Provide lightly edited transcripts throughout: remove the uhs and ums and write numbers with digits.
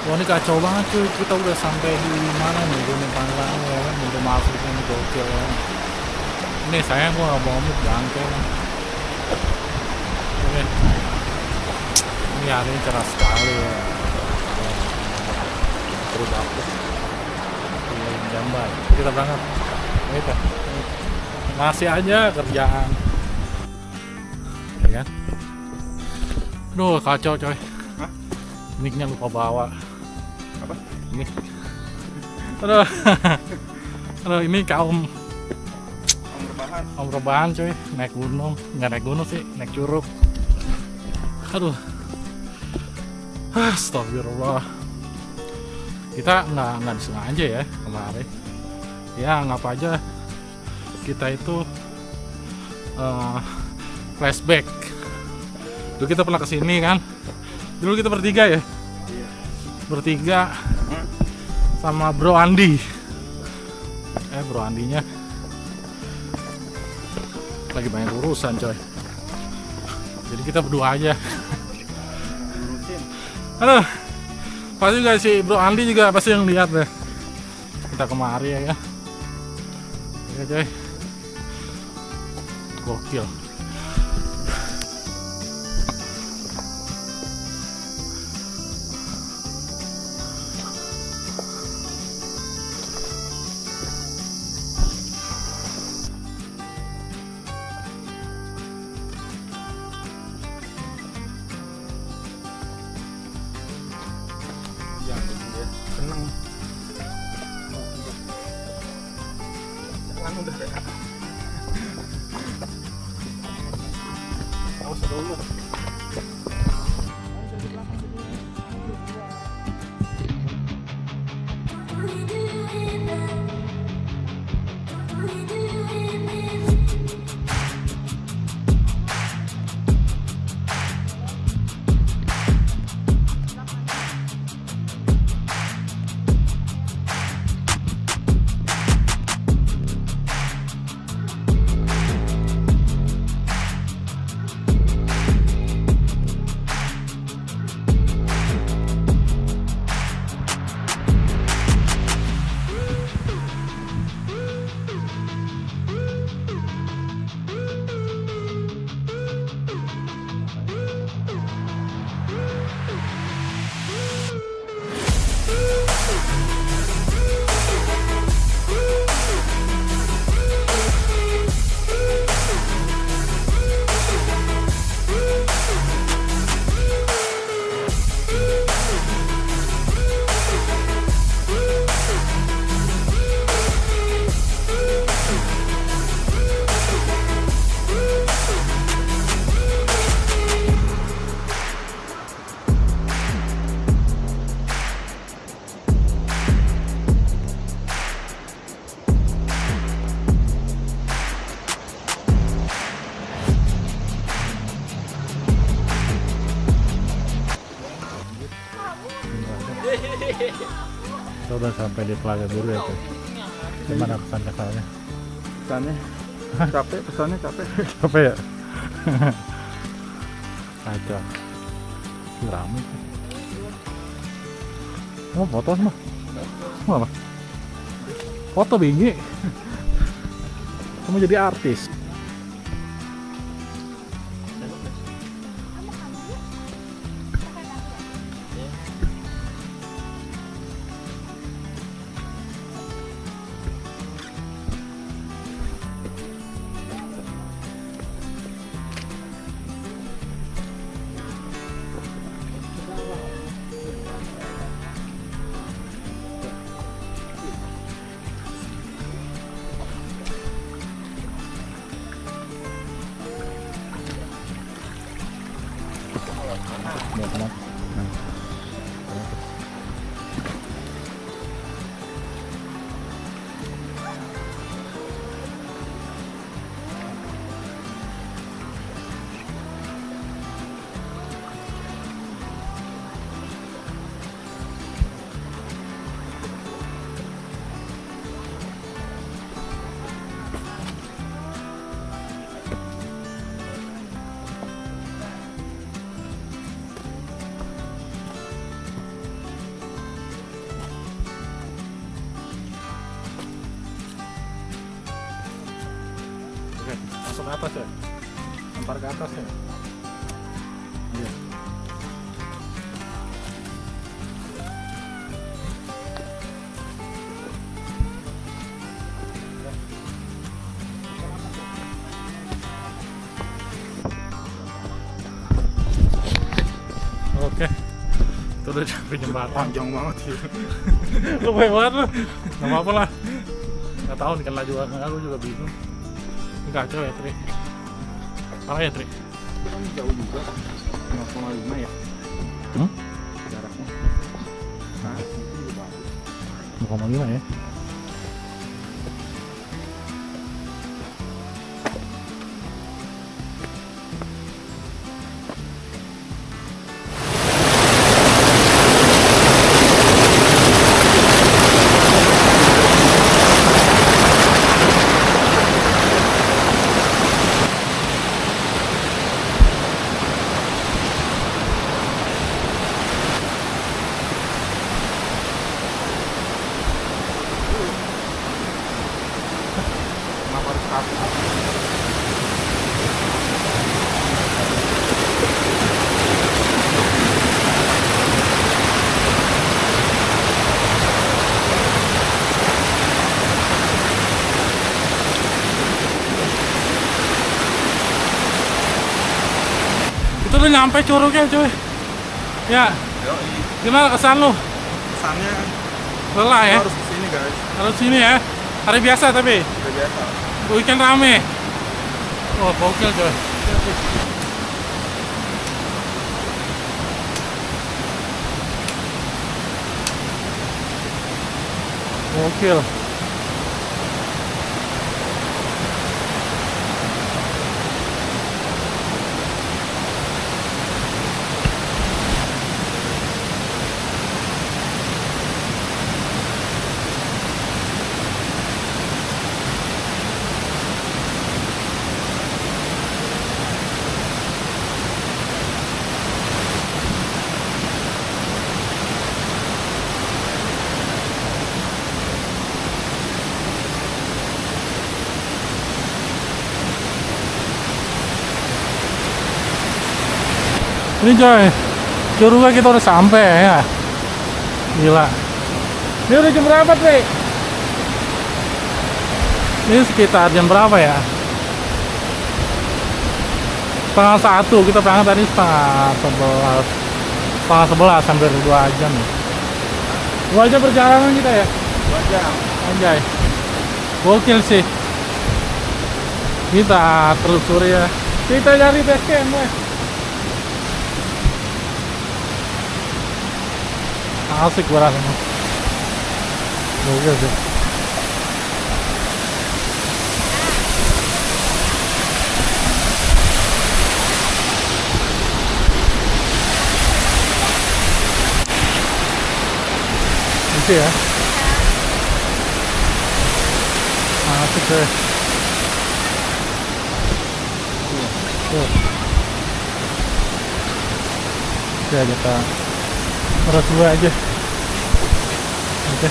Wah ini kacau banget cuy, kita udah sampai di mana nih Gunung Pangrango ya kan, udah masuk ini gokil ya kan. Ini sayang gua nggak bawa mic bangke kan. Oke. Ini hari ini cerah sekali ya. Terus dapet Jambai. Kita berangkat. Itu. Masih aja kerjaan. Ya kan? Duh kacau coy. Hah? Mic-nya lupa bawa. Apa? Mic. Aduh. Aduh ini kaum rebahan coy, naik gunung, nggak naik gunung sih, naik curug. Aduh, astagfirullah. Kita nggak disengaja ya kemarin. Ya anggap aja kita itu flashback. Dulu kita pernah kesini kan. Dulu kita bertiga ya. Iya. Bertiga sama Bro Andi. Bro Andinya lagi banyak urusan coy, jadi kita berdua aja. Aduh, pasti juga si Bro Andi juga pasti yang lihat deh kita kemari ya kan. Oke coy, gokil. Seneng. Jangan udah ya. Awas dulu. Kita udah sampai di Telaga Biru ya tuh. Gimana kesan-kesannya? Pesannya capek, pesannya capek. Capek ya? Kacau. Rame tuh. Oh foto semua? Semua apa? Foto binggi. Kamu jadi artis. Buat anak. Nah. atas ya. Lempar ke atas ya. Iya. Oke, itu udah sampai jembatan. Panjang banget sih. Lu baik banget lu. Gak apa-apa lah. Gak tahu nih kan laju aku juga bingung. Ini kacau ya Tri. Parah ya Tri. Itu kan jauh juga. 0,5 ya jaraknya. Nah, itu juga bagus. 0,5 ya. Kenapa harus kabur? Itu udah nyampe Curugnya cuy. Ya, Yoi. gimana kesan lu? Kesannya Lelah ya? harus kesini guys. Harus sini ya. Hari biasa tapi Udah biasa. weekend rame. Wah, gokil coy. Gokil. Ini coy, Curugnya kita udah sampai ya. Gila. Ini udah jam berapa, Tri? Ini sekitar jam berapa ya? Setengah 1, kita berangkat tadi setengah 11 hampir 2 jam. 2 jam perjalanan kita ya? 2 jam. Anjay. Gokil sih. Kita telusuri ya. Kita cari base camp ya. Asik gua rasanya. Gokil sih. Gitu ya. Asik deh. Tuh. Oke, kita terus dulu aja. Oke.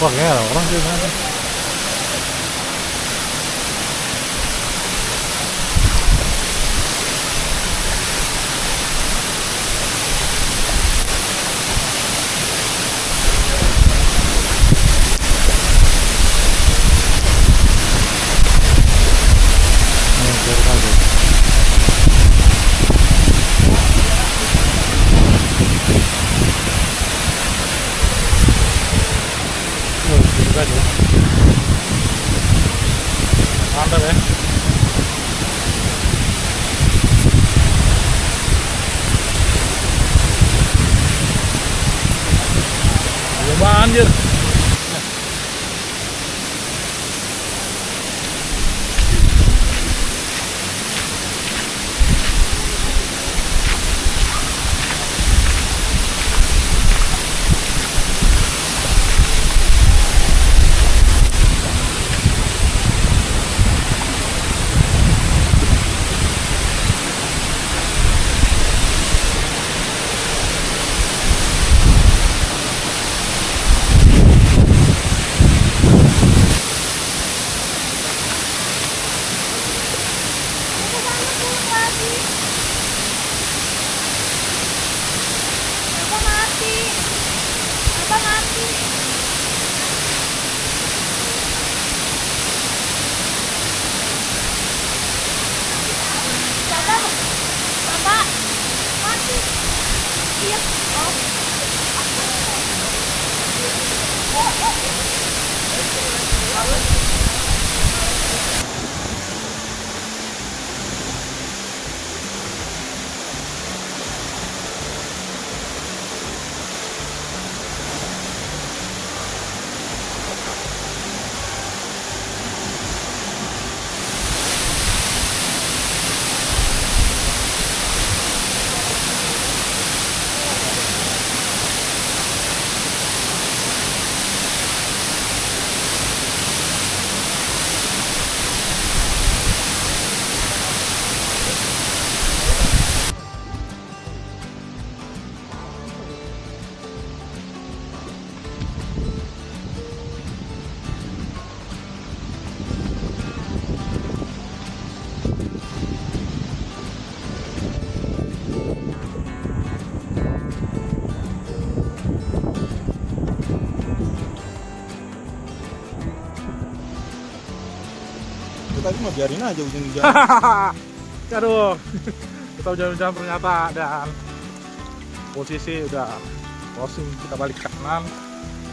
Wah, kayaknya ada orang di sana. Mantap ya. Banjir. Itu tadi mah biarin aja hujan-hujan. Aduh, kita hujan-hujan ternyata, dan posisi udah closing, kita balik ke kanan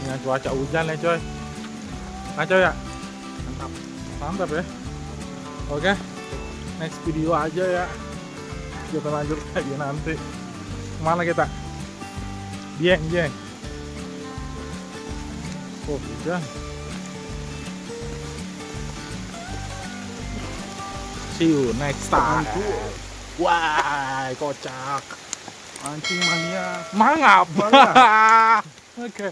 dengan cuaca hujan ya coy. Nah coy ya, Mantap. mantap ya. Oke, next video aja ya, kita lanjut lagi nanti. Kemana kita? Dieng. Oh hujan. See you next time. Wah, kocak. Mancing mania. Mangap. Mangap. Oke.